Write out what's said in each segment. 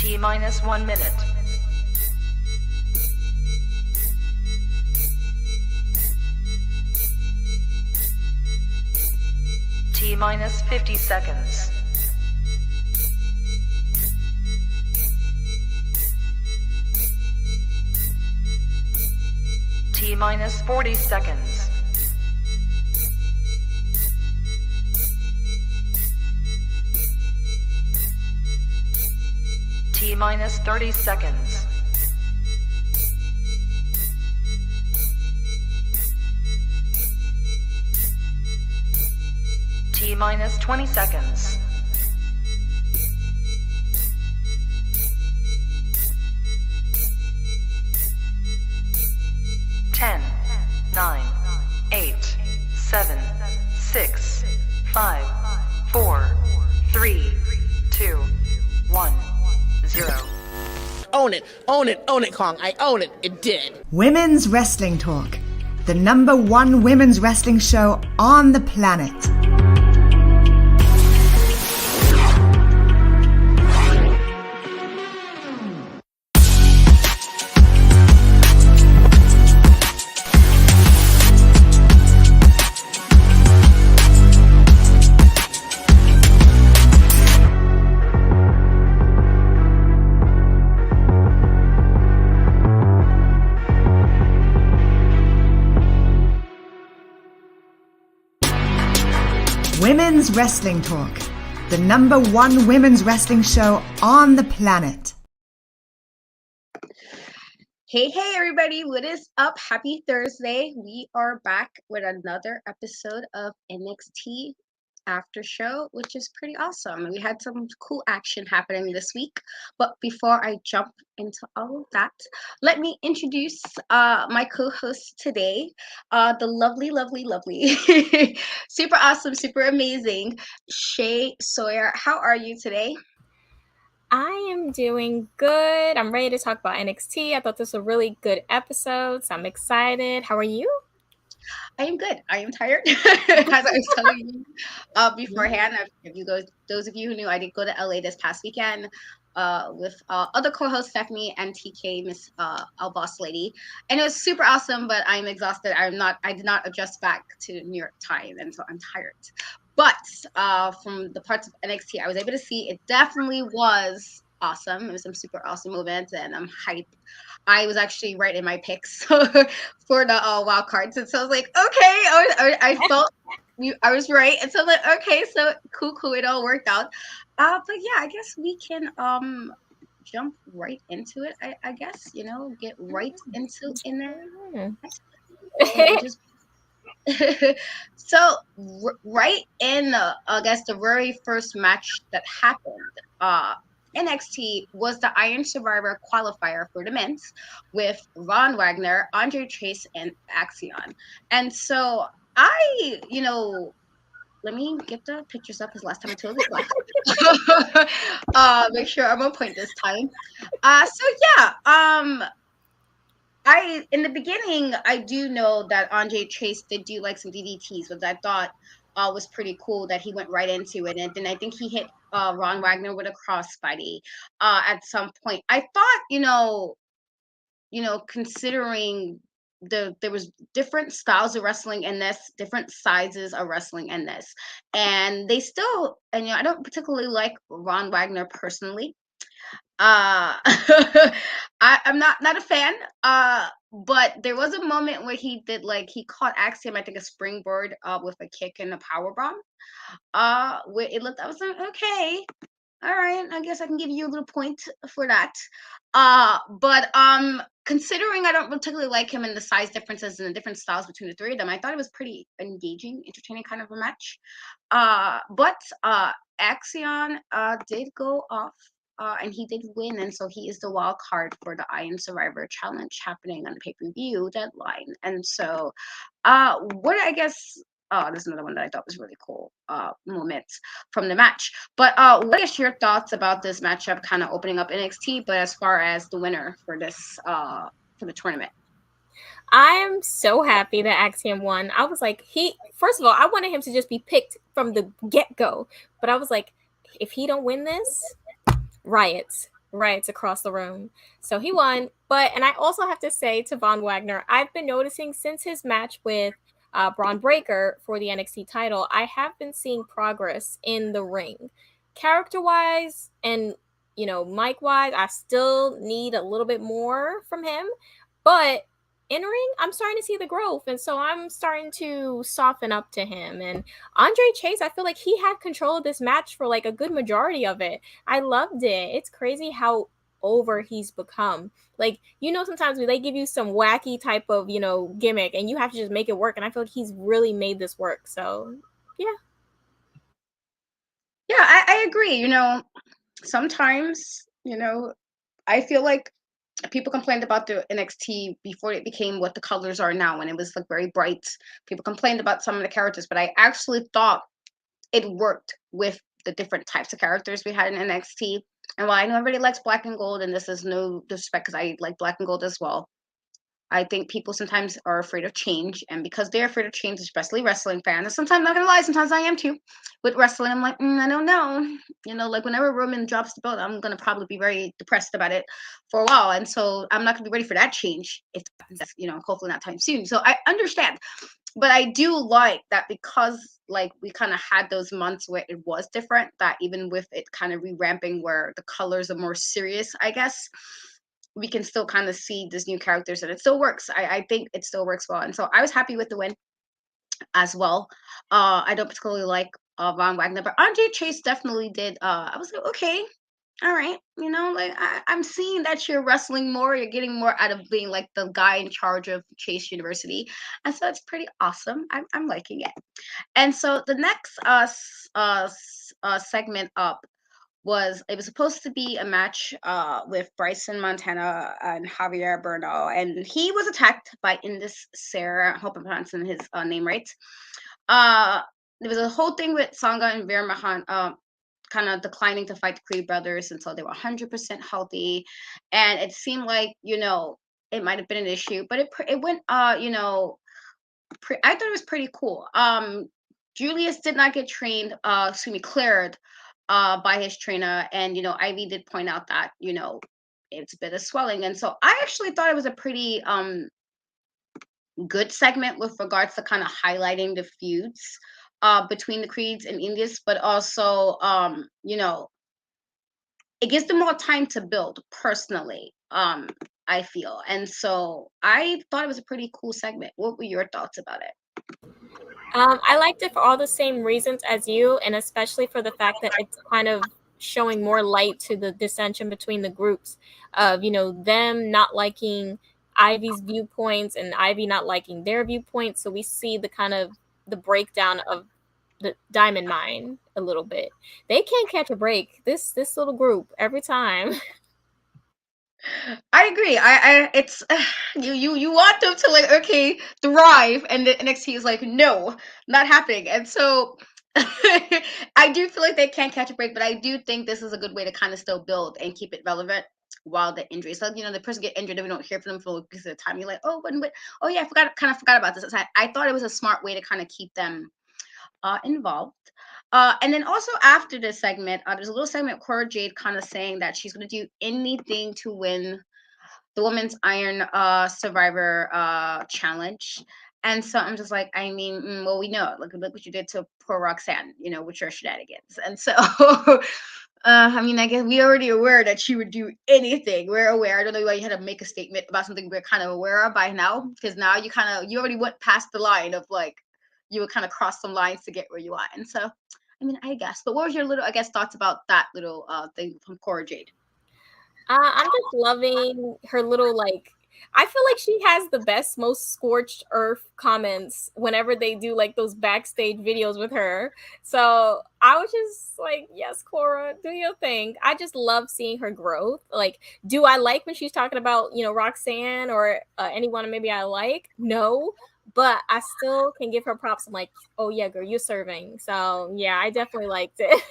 T minus 1 minute. T minus 50 seconds. T minus 40 seconds. T minus 30 seconds. T minus 20 seconds. Ten, 9, 8, 7, 6, 5, 4, 3, 2, 1, 0. Own it, own it, own it, Kong. I own it. It did. Women's Wrestling Talk, the #1 women's wrestling show on the planet. Women's Wrestling Talk, the #1 women's wrestling show on the planet. Hey, everybody, what is up? Happy Thursday. We are back with another episode of NXT After Show, which is pretty awesome. We had some cool action happening this week. But before I jump into all of that, let me introduce my co-host today, the lovely, super awesome, super amazing Shay Sawyer. How are you today? I am doing good. I'm ready to talk about NXT. I thought this was a really good episode, so I'm excited. How are you? I am good. I am tired. As I was telling you beforehand, those of you who knew, I did go to LA this past weekend with other co-host Stephanie and TK, Miss our boss lady, and it was super awesome. But I'm exhausted. I did not adjust back to New York time, and so I'm tired. But from the parts of NXT I was able to see, it definitely was awesome. It was some super awesome moments, and I'm hyped. I was actually right in my picks for the wild cards, and so I was like, okay, I felt I was right, and so I'm like, okay, so cool, it all worked out. But yeah, I guess we can jump right into it. I guess get right into in there. So right in I guess the very first match that happened, NXT was the Iron Survivor qualifier for the men's with Von Wagner, Andre Chase, and Axion. And so let me get the pictures up because last time I told it make sure I'm on point this time. In the beginning, I do know that Andre Chase did do like some DDTs, which I thought was pretty cool that he went right into it. And then I think he hit Ron Wagner with a crossbody at some point. I thought, considering there was different styles of wrestling in this, different sizes of wrestling in this, and they still, and I don't particularly like Ron Wagner personally. I'm not a fan. But there was a moment where he did he caught Axiom, I think, a springboard with a kick and a power bomb. Where it looked, I was like, okay, all right, I guess I can give you a little point for that. But considering I don't particularly like him and the size differences and the different styles between the three of them, I thought it was pretty engaging, entertaining kind of a match. But Axion did go off. And he did win, and so he is the wild card for the Iron Survivor Challenge happening on the pay-per-view deadline. And so, there's another one that I thought was really cool moments from the match. But what is your thoughts about this matchup kind of opening up NXT, but as far as the winner for this for the tournament? I'm so happy that Axiom won. I was like, first of all, I wanted him to just be picked from the get-go, but I was like, if he don't win this, riots. Right, across the room. So he won. And I also have to say to Von Wagner, I've been noticing since his match with Bron Breakker for the NXT title, I have been seeing progress in the ring. Character wise and, mic wise, I still need a little bit more from him. But in ring, I'm starting to see the growth. And so I'm starting to soften up to him. And Andre Chase, I feel like he had control of this match for like a good majority of it. I loved it. It's crazy how over he's become. Like, sometimes they give you some wacky type of, gimmick and you have to just make it work. And I feel like he's really made this work. So, yeah. Yeah, I agree. Sometimes, I feel like people complained about the NXT before it became what the colors are now, when it was like very bright. People complained about some of the characters, but I actually thought it worked with the different types of characters we had in NXT. And while I know everybody likes black and gold, and this is no disrespect because I like black and gold as well, I think people sometimes are afraid of change, and because they're afraid of change, especially wrestling fans, and sometimes, not gonna lie, sometimes I am too. With wrestling, I'm like, I don't know. Like whenever Roman drops the belt, I'm gonna probably be very depressed about it for a while, and so I'm not gonna be ready for that change if that's, hopefully not time soon. So I understand, but I do like that because like we kind of had those months where it was different. That even with it kind of revamping, where the colors are more serious, I guess we can still kind of see these new characters and it still works. I think it still works well. And so I was happy with the win as well. I don't particularly like Von Wagner, but Andre Chase definitely did. I was like, okay, all right, like I'm seeing that you're wrestling more, you're getting more out of being like the guy in charge of Chase University. And so it's pretty awesome. I'm liking it. And so the next segment up it was supposed to be a match with Bryson Montana and Javier Bernal, and he was attacked by Indus Sarah. I hope I'm pronouncing his name right. There was a whole thing with Sangha and Veer Mahan kind of declining to fight the Creed brothers until they were 100% healthy, and it seemed like it might have been an issue, but it went I thought it was pretty cool. Julius did not get trained, cleared by his trainer, and Ivy did point out that it's a bit of swelling, and so I actually thought it was a pretty good segment with regards to kind of highlighting the feuds between the Creeds and Indians, but also it gives them more time to build personally. I feel, and so I thought it was a pretty cool segment. What were your thoughts about it? I liked it for all the same reasons as you, and especially for the fact that it's kind of showing more light to the dissension between the groups of, them not liking Ivy's viewpoints and Ivy not liking their viewpoints. So we see the kind of the breakdown of the Diamond Mine a little bit. They can't catch a break. This little group every time. I agree. It's you want them to like thrive, and the NXT is like no, not happening. And so I do feel like they can't catch a break, but I do think this is a good way to kind of still build and keep it relevant while the injury. So the person get injured and we don't hear from them for weeks at a time. You're like, oh, oh yeah, kind of forgot about this. I thought it was a smart way to kind of keep them involved. And then also after this segment, there's a little segment with Cora Jade kind of saying that she's going to do anything to win the Women's Iron Survivor Challenge. And so I'm just like, I mean, well, we know, look what you did to poor Roxanne, with your shenanigans. And so, I mean, I guess we already aware that she would do anything. We're aware. I don't know why you had to make a statement about something we're kind of aware of by now, because now you already went past the line of like, you would kind of cross some lines to get where you are. And so, I mean, I guess. But what was your little, thoughts about that little thing from Cora Jade? I'm just loving her little I feel like she has the best, most scorched earth comments whenever they do like those backstage videos with her. So I was just like, yes, Cora, do your thing. I just love seeing her growth. Like, do I like when she's talking about, Roxanne or anyone maybe I like? No, but I still can give her props. I'm like, oh yeah, girl, you're serving. So yeah, I definitely liked it.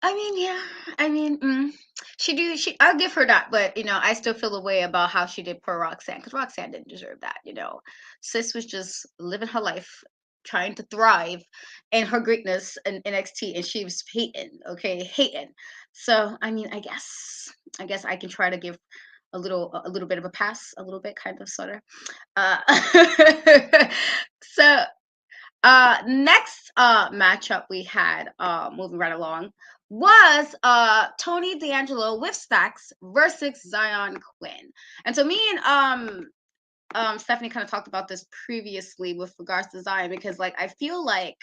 I mean, yeah. I mean, I'll give her that, but I still feel a way about how she did poor Roxanne, because Roxanne didn't deserve that. Sis was just living her life, trying to thrive in her greatness in NXT, and she was hating, okay, hating. So I mean, I guess I can try to give a little bit of a pass, a little bit, kind of, sort of. Uh, so next matchup we had, moving right along, was Tony D'Angelo with Stacks versus Zion Quinn. And so me and Stephanie kind of talked about this previously with regards to Zion, because like I feel like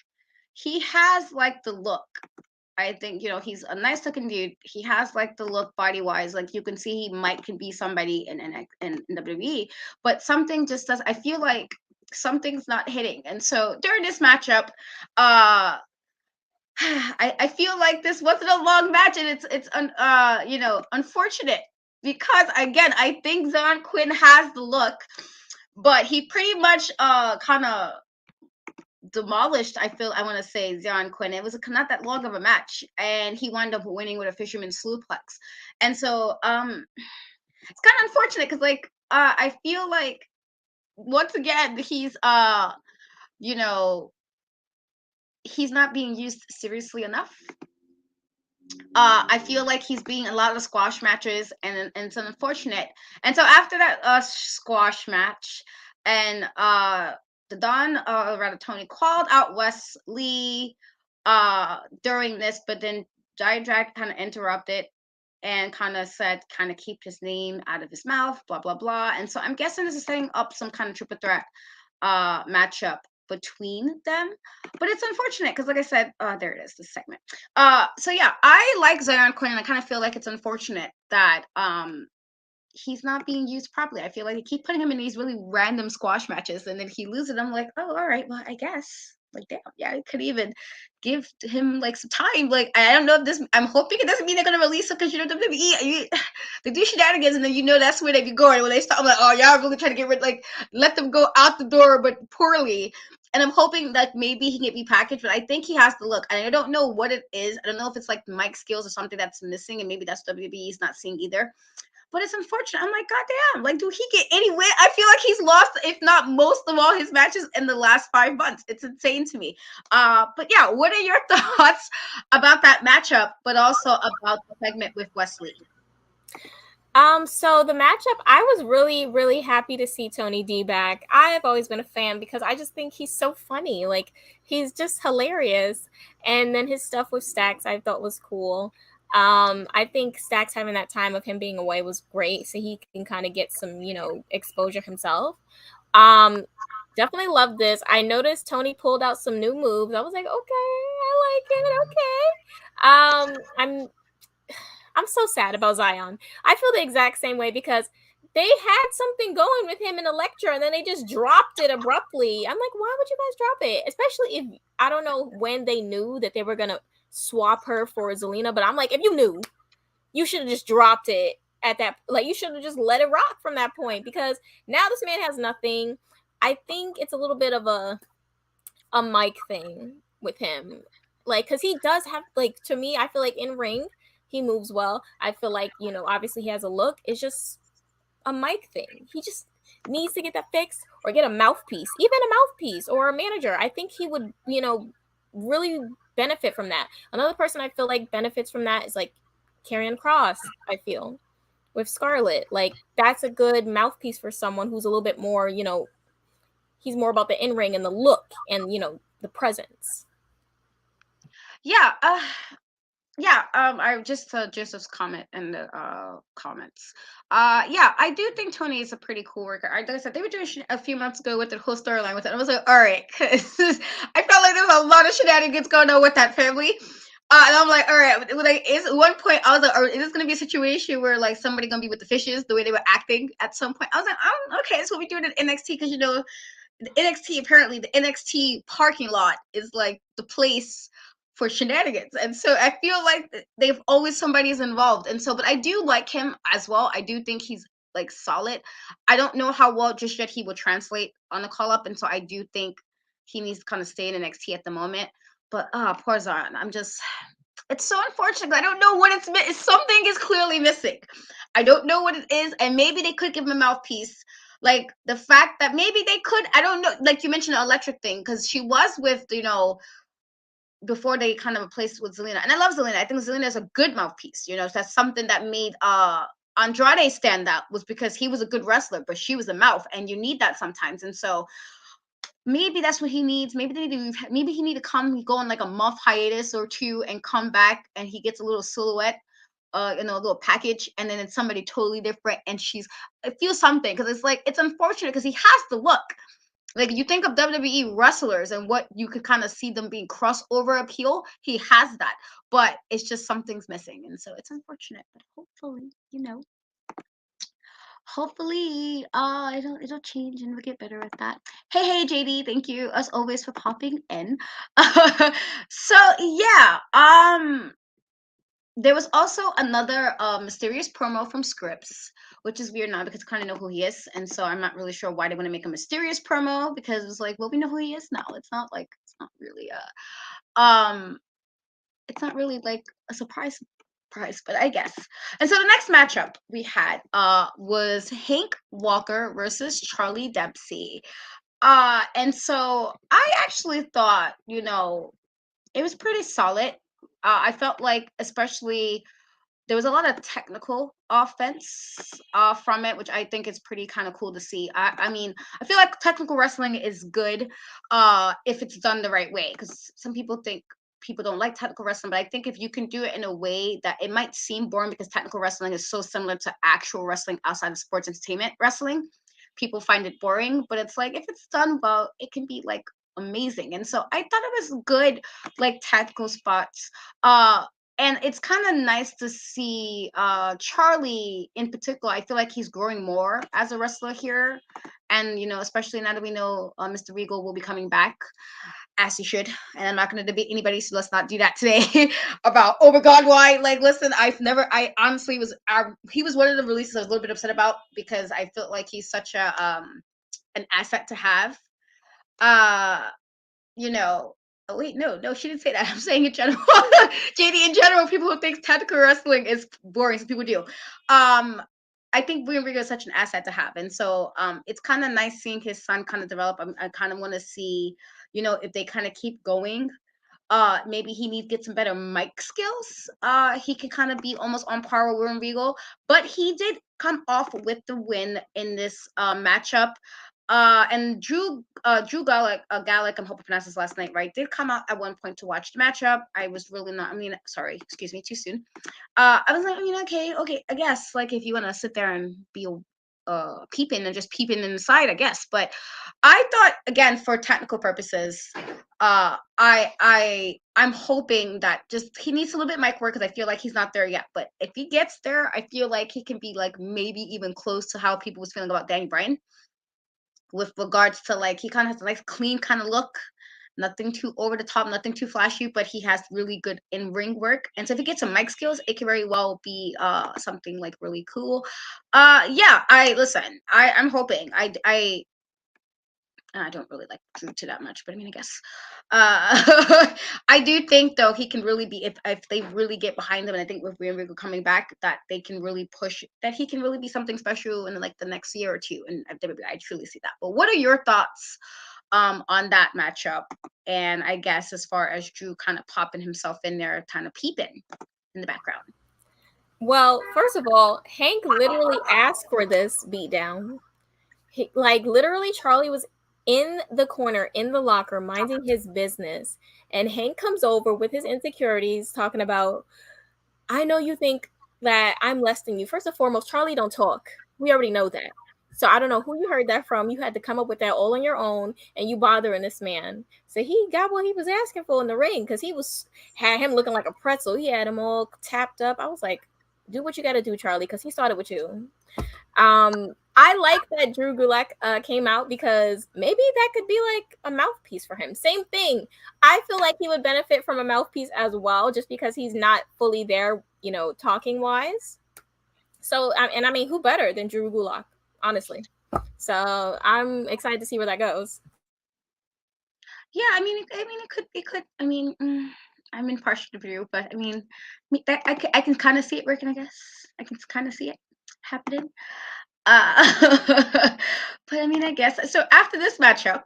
he has like the look. I think, you know, he's a nice looking dude. He has like the look body wise. Like you can see he might can be somebody in WWE, but something just does. I feel like something's not hitting. And so during this matchup, I feel like this wasn't a long match, and you know, unfortunate, because again I think Zion Quinn has the look, but he pretty much kind of demolished, I want to say, Zion Quinn. It was not that long of a match, and he wound up winning with a fisherman's suplex. And so it's kind of unfortunate, because like I feel like once again he's you know, he's not being used seriously enough. I feel like he's being a lot of squash matches, and it's unfortunate. And so after that squash match, and the Don, rather Tony, called out Wesley during this, but then Giant Drag kind of interrupted and kind of said, kind of keep his name out of his mouth, blah blah blah. And so I'm guessing this is setting up some kind of triple threat matchup between them, but it's unfortunate because, like I said, there it is, this segment. So yeah, I like Zion Quinn, and I kind of feel like it's unfortunate that he's not being used properly. I feel like they keep putting him in these really random squash matches, and then he loses. I'm like, oh, all right, well, I guess, like, damn, yeah, I could even give him like some time. Like, I don't know if this. I'm hoping it doesn't mean they're gonna release him, because you know WWE, they do shenanigans, and then you know that's where they be going. When they start, I'm like, oh, y'all really trying to get rid, like, let them go out the door, but poorly. And I'm hoping that maybe he can be packaged, but I think he has to look. And I don't know what it is. I don't know if it's like mic skills or something that's missing, and maybe that's WWE's not seeing either. But it's unfortunate. I'm like, goddamn, like, do he get any win? I feel like he's lost, if not most of all his matches in the last 5 months. It's insane to me. But yeah, what are your thoughts about that matchup, but also about the segment with Wesley? So the matchup, I was really, really happy to see Tony D back. I have always been a fan because I just think he's so funny. Like, he's just hilarious. And then his stuff with Stacks I thought was cool. I think Stacks having that time of him being away was great, so he can kind of get some, you know, exposure himself. Definitely love this. I noticed Tony pulled out some new moves. I was like, okay, I like it. Okay. I'm so sad about Zion. I feel the exact same way, because they had something going with him in Electra, and then they just dropped it abruptly. I'm like, why would you guys drop it? Especially if, I don't know when they knew that they were going to swap her for Zelina, but I'm like, if you knew, you should have just dropped it at that. Like, you should have just let it rock from that point, because now this man has nothing. I think it's a little bit of a mic thing with him. Like, because he does have, like, to me, I feel like in ring, he moves well. I feel like, you know, obviously he has a look. It's just a mic thing. He just needs to get that fixed, or get a mouthpiece, even a mouthpiece or a manager. I think he would, you know, really benefit from that. Another person I feel like benefits from that is like Karrion Kross, I feel, with Scarlett. Like, that's a good mouthpiece for someone who's a little bit more, you know, he's more about the in-ring and the look and, you know, the presence. Yeah, I just Joseph's comment in the comments. Yeah, I do think Tony is a pretty cool worker. Like I said, they were doing a few months ago with the whole storyline with it. I was like, all right, because I felt like there was a lot of shenanigans going on with that family. And I'm like, all right, like, is at one point I was like, is this gonna be a situation where like somebody gonna be with the fishes the way they were acting at some point? I was like, oh, okay, that's what we doing at NXT, because you know, the NXT, apparently the NXT parking lot is like the place for shenanigans, and so I feel like they've always somebody's involved. And so, but I do like him as well. I do think he's like solid. I don't know how well just yet he will translate on the call up, and so I do think he needs to kind of stay in NXT at the moment. But poor Zion, it's so unfortunate. I don't know what something is clearly missing. I don't know what it is, and maybe they could give him a mouthpiece. Like the fact that maybe they could, I don't know, like you mentioned the electric thing, because she was with, you know, before they kind of replaced with Zelina. And I love Zelina. I think Zelina is a good mouthpiece. So that's something that made Andrade stand out, was because he was a good wrestler, but she was a mouth, and you need that sometimes. And so maybe that's what he needs. Maybe he need to go on like a month hiatus or two and come back, and he gets a little silhouette, a little package, and then it's somebody totally different, and I feel something, because it's like, it's unfortunate because he has the look. Like, you think of WWE wrestlers and what you could kind of see them being crossover appeal, he has that, but it's just something's missing, and so it's unfortunate. But hopefully, it'll change and we'll get better at that. Hey, JD, thank you as always for popping in. So yeah, there was also another mysterious promo from Scripps, which is weird now because I kind of know who he is, and so I'm not really sure why they want to make a mysterious promo, because it's like, well, we know who he is now. It's not really like a surprise, but I guess. And so the next matchup we had was Hank Walker versus Charlie Dempsey. And so I actually thought, it was pretty solid. I felt like, especially, there was a lot of technical offense from it, which I think is pretty kind of cool to see. I mean, I feel like technical wrestling is good if it's done the right way, because some people think people don't like technical wrestling, but I think if you can do it in a way that, it might seem boring because technical wrestling is so similar to actual wrestling outside of sports entertainment wrestling, people find it boring. But it's like, if it's done well, it can be like amazing. And so I thought it was good, like, tactical spots. And it's kind of nice to see Charlie in particular. I feel like he's growing more as a wrestler here, and especially now that we know Mr. Regal will be coming back, as he should. And I'm not going to debate anybody, so let's not do that today. About, oh my God, why? Like, listen, I honestly he was one of the releases I was a little bit upset about, because I felt like he's such an asset to have. Oh wait, no, she didn't say that. I'm saying in general. JD, in general, people who think tactical wrestling is boring, some people do. I think Brian Regal is such an asset to have, and so it's kind of nice seeing his son kind of develop. I kind of want to see, if they kind of keep going. Maybe he needs to get some better mic skills. He can kind of be almost on par with William Regal, but he did come off with the win in this matchup. And Drew Gallic, I'm hoping I pronounced his last name right, did come out at one point to watch the matchup. I was really not, sorry, excuse me, too soon. I was like, okay, I guess, like, if you want to sit there and be peeping and just peeping inside, I guess. But I thought, again, for technical purposes, I'm hoping that just he needs a little bit of mic work, because I feel like he's not there yet. But if he gets there, I feel like he can be like maybe even close to how people was feeling about Danny Bryan, with regards to, like, he kind of has a nice clean kind of look, nothing too over the top, nothing too flashy, but he has really good in-ring work. And so if he gets some mic skills, it can very well be something like really cool. Yeah, I'm hoping. I don't really like Drew to that much, but I guess. I do think, though, he can really be, if they really get behind him, and I think with Brian Regal coming back, that they can really push, that he can really be something special in, like, the next year or two. And I truly see that. But what are your thoughts on that matchup? And I guess as far as Drew kind of popping himself in there, kind of peeping in the background. Well, first of all, Hank literally asked for this beatdown. Literally, Charlie was in the corner, in the locker, minding his business. And Hank comes over with his insecurities, talking about, I know you think that I'm less than you. First and foremost, Charlie don't talk. We already know that. So I don't know who you heard that from. You had to come up with that all on your own, and you bothering this man. So he got what he was asking for in the ring, because had him looking like a pretzel. He had him all tapped up. I was like, do what you got to do, Charlie, because he started with you. I like that Drew Gulak came out, because maybe that could be like a mouthpiece for him. Same thing. I feel like he would benefit from a mouthpiece as well, just because he's not fully there, talking wise. So, and who better than Drew Gulak, honestly? So I'm excited to see where that goes. Yeah, it could. I'm impartial to Drew, but I can kind of see it working. I guess I can kind of see it happening. But I guess so. After this matchup,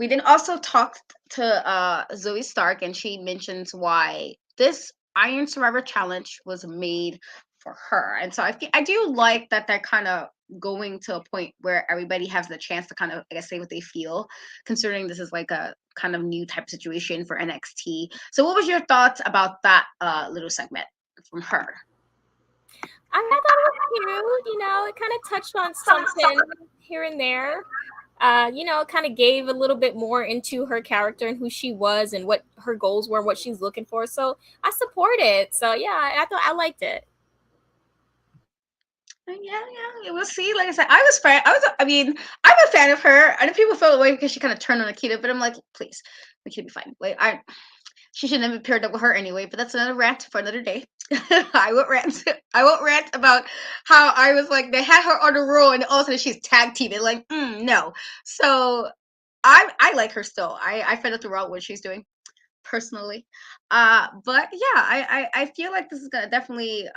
we then also talked to Zoe Stark, and she mentions why this Iron Survivor Challenge was made for her. And so I do like that they're kind of going to a point where everybody has the chance to kind of, I guess, say what they feel, considering this is like a kind of new type of situation for NXT. So what was your thoughts about that little segment from her? I thought it was cute. You know, it kind of touched on something here and there. You know, kind of gave a little bit more into her character and who she was and what her goals were and what she's looking for. So I support it. So yeah, I thought I liked it. Yeah. We'll see. Like I said, I mean, I'm a fan of her. I know people feel away because she kind of turned on Akita, but I'm like, please, Akita be fine. Like she shouldn't have paired up with her anyway. But that's another rant for another day. I won't rant. I won't rant about how I was like they had her on the roll and all of a sudden she's tag teaming. Like, no. So I like her still. I find out the route what she's doing personally. But yeah, I feel like this is gonna definitely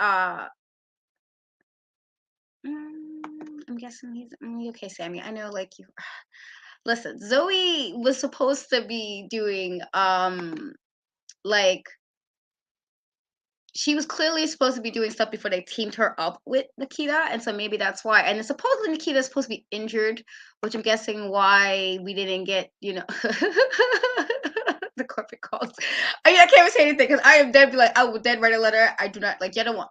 I'm guessing he's okay, Sammy. I know, like you. Listen, Zoe was supposed to be doing like she was clearly supposed to be doing stuff before they teamed her up with Nikita, and so maybe that's why. And supposedly Nikita is supposed to be injured, which I'm guessing why we didn't get, the corporate calls. I mean, I can't even say anything because I am dead. Be like, I will dead write a letter. I do not like. You don't want.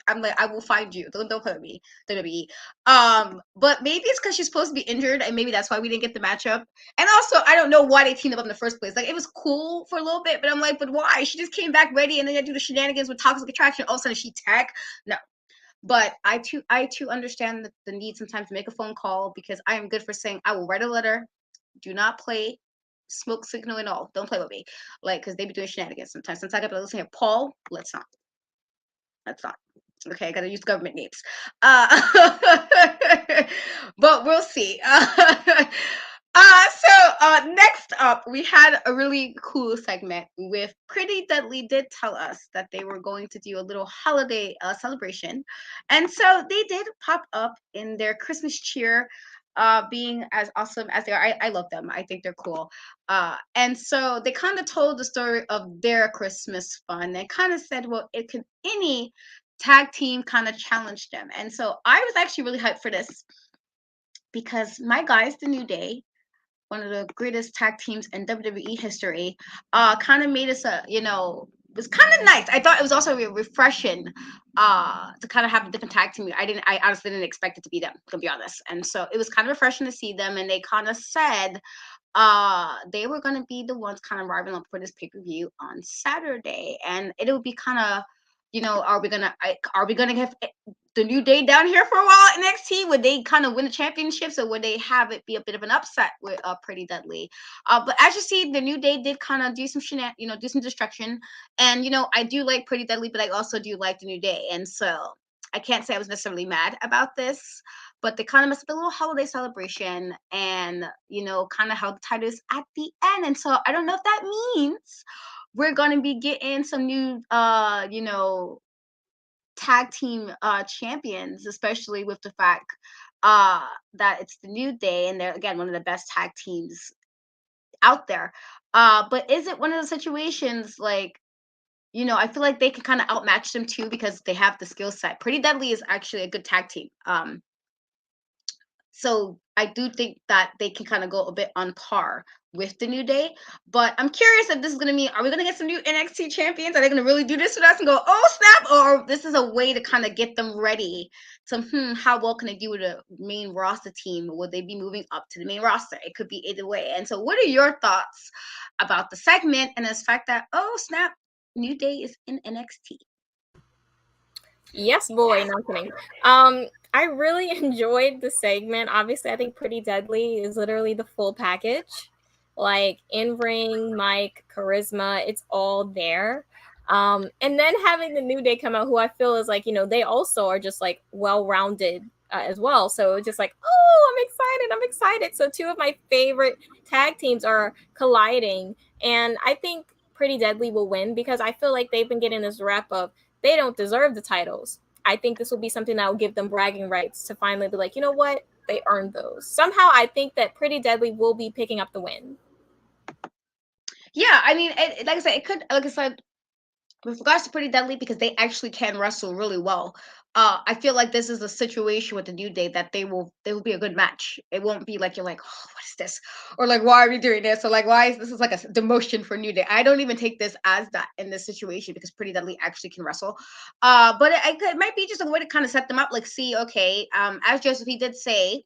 I'm like, I will find you. Don't play with me, WWE. But maybe it's because she's supposed to be injured, and maybe that's why we didn't get the matchup. And also, I don't know why they teamed up in the first place. Like, it was cool for a little bit, but I'm like, but why? She just came back ready, and then they do the shenanigans with Toxic Attraction. All of a sudden, she tag. No. But I too understand the need sometimes to make a phone call because I am good for saying I will write a letter. Do not play smoke signal and all. Don't play with me, like because they be doing shenanigans sometimes. Since I got to listen here, Paul, let's not. Let's not. Okay, I gotta use government names. But we'll see. Next up, we had a really cool segment with Pretty Deadly did tell us that they were going to do a little holiday celebration. And so they did pop up in their Christmas cheer, being as awesome as they are. I love them. I think they're cool. And so they kind of told the story of their Christmas fun. They kind of said, well, it could any tag team kind of challenge them. And so I was actually really hyped for this because my guys, The New Day, one of the greatest tag teams in WWE history, kind of made us it was kind of nice. I thought it was also refreshing to kind of have a different tag team. I honestly didn't expect it to be them, to be honest. And so it was kind of refreshing to see them, and they kind of said they were going to be the ones kind of arriving up for this pay-per-view on Saturday, and it would be kind of are we gonna have the New Day down here for a while at NXT? Would they kind of win the championships, or would they have it be a bit of an upset with Pretty Deadly? But as you see, the New Day did kind of do some do some destruction, and I do like Pretty Deadly, but I also do like the New Day, and so I can't say I was necessarily mad about this, but they kind of messed up the little holiday celebration, and kind of held the titles at the end, and so I don't know if that means we're going to be getting some new tag team champions, especially with the fact that it's the New Day and they're again one of the best tag teams out there. But is it one of the situations like I feel like they can kind of outmatch them too because they have the skill set. Pretty Deadly is actually a good tag team. So I do think that they can kind of go a bit on par with the New Day. But I'm curious if this is going to mean, are we going to get some new NXT champions? Are they going to really do this with us and go, oh, snap? Or this is a way to kind of get them ready to, how well can they do with a main roster team? Would they be moving up to the main roster? It could be either way. And so what are your thoughts about the segment and the fact that, oh, snap, New Day is in NXT? Yes, boy, not kidding. I really enjoyed the segment. Obviously, I think Pretty Deadly is literally the full package. Like in-ring, mic, charisma, it's all there. And then having the New Day come out, who I feel is like, they also are just like well-rounded as well. So it's just like, oh, I'm excited. So two of my favorite tag teams are colliding. And I think Pretty Deadly will win because I feel like they've been getting this rep of they don't deserve the titles. I think this will be something that will give them bragging rights to finally be like, you know what? they earned those. Somehow I think that Pretty Deadly will be picking up the win. Yeah, I mean, like I said, it could, like I said, with regards to Pretty Deadly, because they actually can wrestle really well. I feel like this is a situation with the New Day that they will be a good match. It won't be like you're like, oh, what is this? Or like, why are we doing this? Or like, why is this is like a demotion for New Day? I don't even take this as that in this situation because Pretty Deadly actually can wrestle. But it might be just a way to kind of set them up. Like, see, okay, as Joseph he did say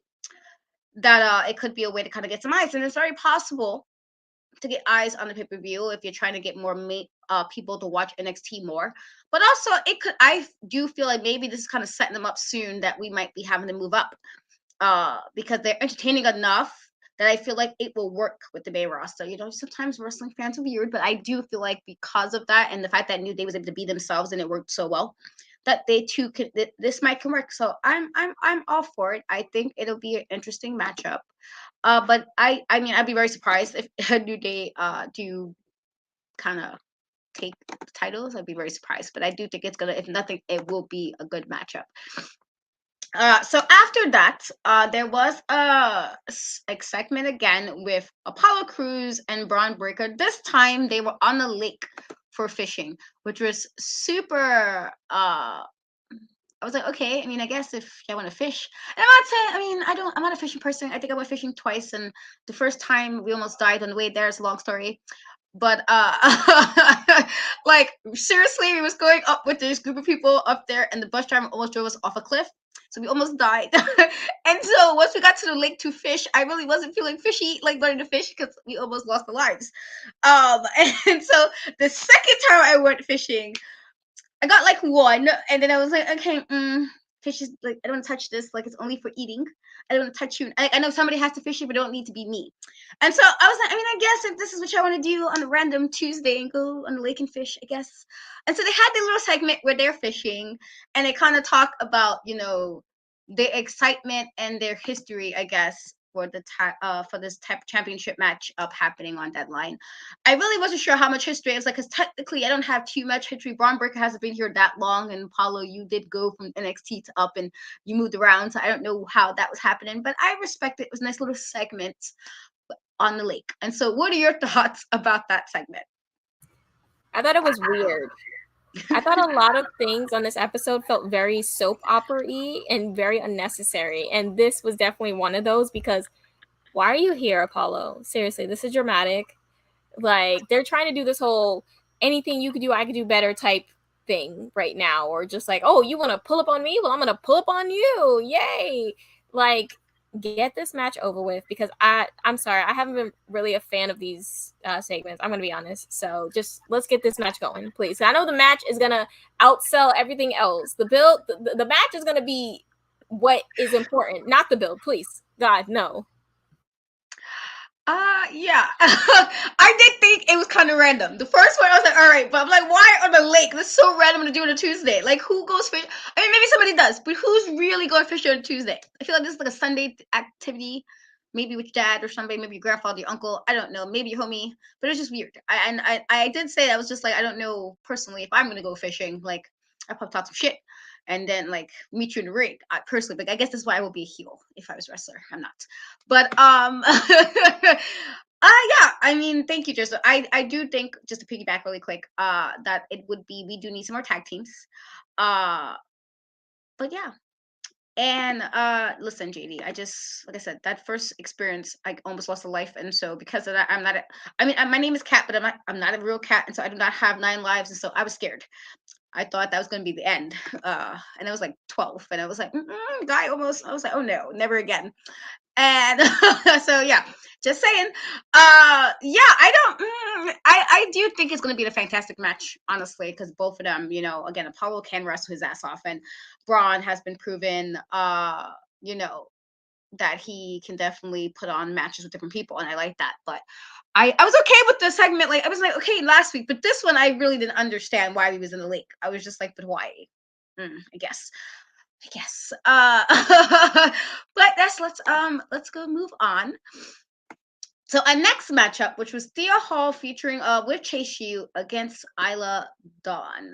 that it could be a way to kind of get some eyes, and it's very possible to get eyes on the pay-per-view if you're trying to get more people to watch NXT more. But also I do feel like maybe this is kind of setting them up soon that we might be having to move up because they're entertaining enough that I feel like it will work with the main roster. You know, sometimes wrestling fans are weird, but I do feel like because of that and the fact that New Day was able to be themselves and it worked so well, that they too could this might can work. So I'm all for it. I think it'll be an interesting matchup. But I mean I'd be very surprised if a New Day do kind of take the titles. I'd be very surprised. But I do think it's gonna, if nothing, it will be a good matchup. So after that, there was a segment again with Apollo Crews and Bron Breakker. This time they were on the lake for fishing, which was super I was like, okay, I mean, I guess if I want to fish, and I'm not saying, I mean, I'm not a fishing person. I think I went fishing twice, and the first time we almost died on the way there. It's a long story. But like seriously, we was going up with this group of people up there, and the bus driver almost drove us off a cliff. So we almost died. And so once we got to the lake to fish, I really wasn't feeling fishy, like wanting to fish because we almost lost our lives. And so the second time I went fishing, I got like one, and then I was like, okay, fish is like, I don't want to touch this. Like, it's only for eating. I don't want to touch you. I know somebody has to fish it, but it don't need to be me. And so I was like, I mean, I guess if this is what I want to do on a random Tuesday and go on the lake and fish, I guess. And so they had their little segment where they're fishing, and they kind of talk about, you know, their excitement and their history, I guess, for this championship match up happening on Deadline. I really wasn't sure how much history. I was like, because technically I don't have too much history. Bron Breakker hasn't been here that long, and Paulo, you did go from NXT to up, and you moved around, so I don't know how that was happening. But I respect it. It was a nice little segment on the lake. And so, what are your thoughts about that segment? I thought it was weird. I thought a lot of things on this episode felt very soap opera-y and very unnecessary. And this was definitely one of those because why are you here, Apollo? Seriously, this is dramatic. Like, they're trying to do this whole anything you could do, I could do better type thing right now. Or just like, oh, you want to pull up on me? Well, I'm going to pull up on you. Yay. Like, get this match over with because I'm sorry, I haven't been really a fan of these segments. I'm gonna be honest. So just let's get this match going, please. I know the match is gonna outsell everything else. The build, the match is gonna be what is important, not the build. Please, God, no. Yeah. I did think it was kind of random. The first one I was like, all right, but I'm like, why on the lake? That's so random to do on a Tuesday. Like, who goes fish? I mean, maybe somebody does, but who's really going fishing on a Tuesday? I feel like this is like a Sunday activity, maybe with your dad or somebody, maybe your grandfather, your uncle. I don't know, maybe your homie, but it's just weird. I did say that I was just like, I don't know personally if I'm gonna go fishing. Like, I probably talk some shit and then like meet you in the ring. I personally, but I guess that's why I will be a heel if I was a wrestler. I'm not, but yeah. I mean, thank you, Joseph. I do think, just to piggyback really quick, that it would be, we do need some more tag teams, but yeah. And listen, JD, I just, like I said, that first experience, I almost lost a life, and so because of that, I'm not. I mean, my name is Cat, but I'm not a real cat, and so I do not have 9 lives, and so I was scared. I thought that was going to be the end. And I was like 12, and I was like, guy almost, I was like, oh no, never again. And so, yeah, just saying. Yeah, I do think it's going to be a fantastic match, honestly, because both of them, you know, again, Apollo can wrestle his ass off, and Braun has been proven, you know, that he can definitely put on matches with different people, and I like that. But I was okay with the segment. Like, I was like, okay, last week, but this one I really didn't understand why he was in the lake. I was just like, but why? I guess. But let's go move on. So our next matchup, which was Thea Hail featuring with Chase U against Isla Dawn.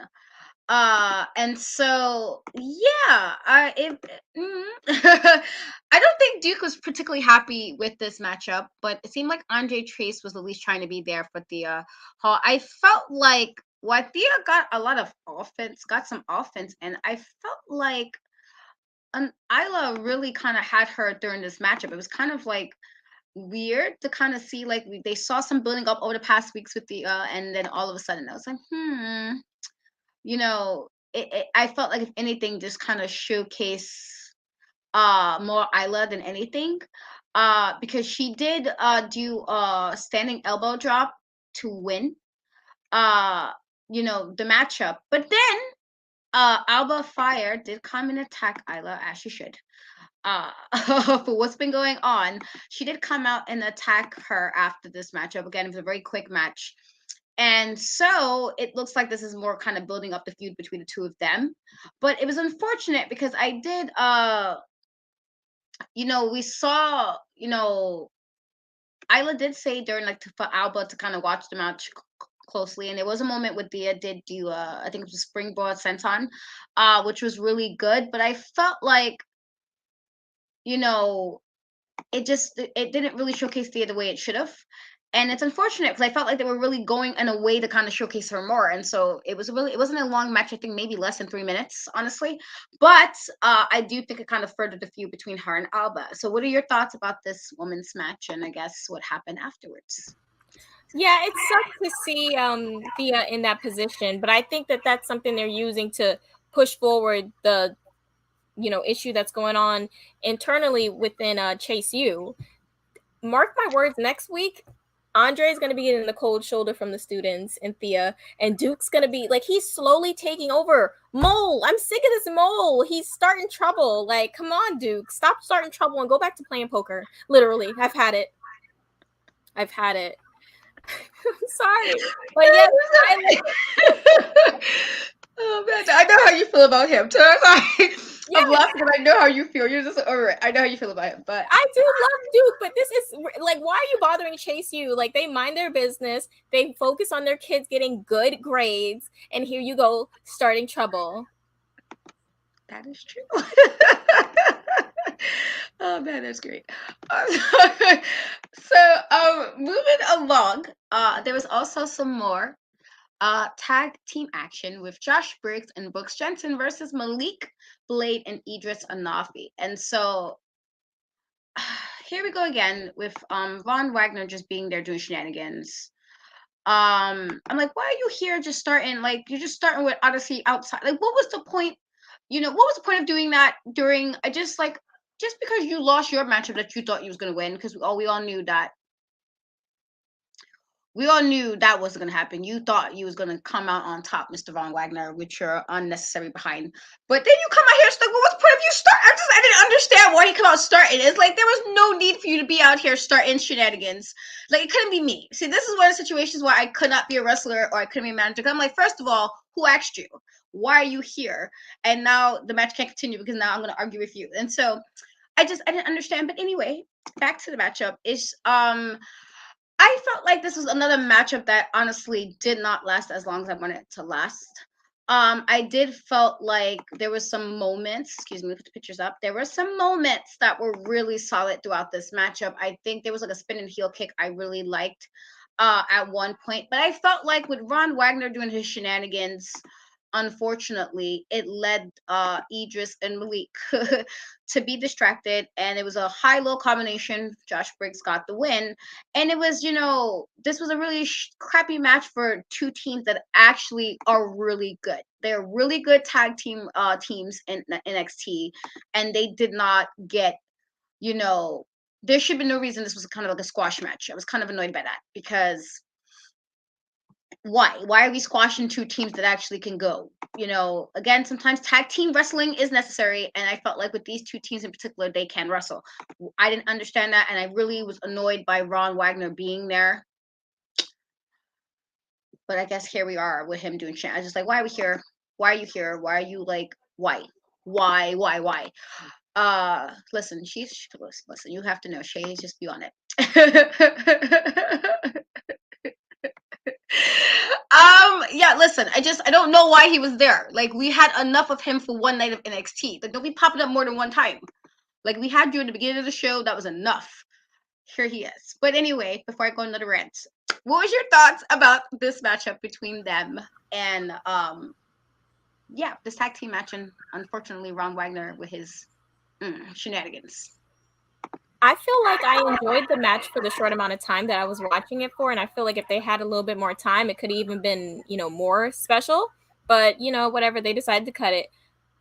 And so yeah, I don't think Duke was particularly happy with this matchup, but it seemed like Andre Trace was at least trying to be there for Thea Hall. I felt like while Thea got a lot of offense, got some offense, and I felt like Isla really kind of had her during this matchup. It was kind of like weird to kind of see like they saw some building up over the past weeks with the and then all of a sudden I was like, you know, I felt like if anything, just kind of showcase more Isla than anything. Because she did do standing elbow drop to win the matchup. But then Alba Fire did come and attack Isla as she should. For what's been going on. She did come out and attack her after this matchup. Again, it was a very quick match. And so it looks like this is more kind of building up the feud between the two of them. But it was unfortunate because I did we saw, Isla did say during for Alba to kind of watch the match closely, and there was a moment with Dia did do I think it was a springboard senton, which was really good. But I felt like it didn't really showcase Thea the way it should have. And it's unfortunate because I felt like they were really going in a way to kind of showcase her more. And so it wasn't a long match. I think maybe less than 3 minutes, honestly. But I do think it kind of furthered the feud between her and Alba. So what are your thoughts about this women's match and I guess what happened afterwards? Yeah, it sucks to see Thea in that position, but I think that that's something they're using to push forward the issue that's going on internally within Chase U. Mark my words, next week Andre is going to be getting the cold shoulder from the students and Thea, and Duke's going to be like, he's slowly taking over. Mole, I'm sick of this Mole. He's starting trouble. Like, come on, Duke, stop starting trouble and go back to playing poker. Literally, I've had it. I'm sorry, but yeah. Oh man, I know how you feel about him. So I'm laughing because I know how you feel. You're just all right. I know how you feel about him, but I do love Duke. But this is like, why are you bothering Chase U? Like, they mind their business. They focus on their kids getting good grades, and here you go starting trouble. That is true. Oh man, that's great. So moving along, there was also some more tag team action with Josh Briggs and Brooks Jensen versus Malik Blade and Idris Anafi. And so here we go again with Von Wagner just being there doing shenanigans. I'm like, why are you here just starting? Like, you're just starting with Odyssey outside. Like, what was the point? What was the point of doing that during just because you lost your matchup that you thought you was gonna win? Because we all knew that wasn't going to happen. You thought you was going to come out on top, Mr. Von Wagner, with your unnecessary behind. But then you come out here, like, well, what's the point of you start? I didn't understand why you come out starting. It's like there was no need for you to be out here starting shenanigans. Like, it couldn't be me. See, this is one of the situations where I could not be a wrestler or I couldn't be a manager. I'm like, first of all, who asked you? Why are you here? And now the match can't continue because now I'm going to argue with you. And so I didn't understand. But anyway, back to the matchup. I felt like this was another matchup that honestly did not last as long as I wanted it to last. I did felt like there was some moments, excuse me, put the pictures up. There were some moments that were really solid throughout this matchup. I think there was like a spinning heel kick I really liked at one point. But I felt like with Ron Wagner doing his shenanigans, unfortunately, it led Idris and Malik to be distracted, and it was a high-low combination. Josh Briggs got the win, and it was, this was a really crappy match for two teams that actually are really good. They're really good tag team teams in NXT, and they did not get, there should be no reason this was kind of like a squash match. I was kind of annoyed by that because why are we squashing two teams that actually can go? Again, sometimes tag team wrestling is necessary, and I felt like with these two teams in particular, they can wrestle. I didn't understand that, and I really was annoyed by Ron Wagner being there. But I guess here we are with him doing shit. I was just like, why are we here? Why are you here? Why are you like, why? Listen, listen, you have to know, Shay is just be on it. yeah, listen, I don't know why he was there. Like, we had enough of him for one night of NXT. Like, don't be popping up more than one time. Like, we had you in the beginning of the show. That was enough. Here he is. But anyway, before I go on another rant, what was your thoughts about this matchup between them and yeah, this tag team match, and unfortunately Ron Wagner with his shenanigans. I feel like I enjoyed the match for the short amount of time that I was watching it for, and I feel like if they had a little bit more time, it could have even been, more special. But, whatever, they decided to cut it.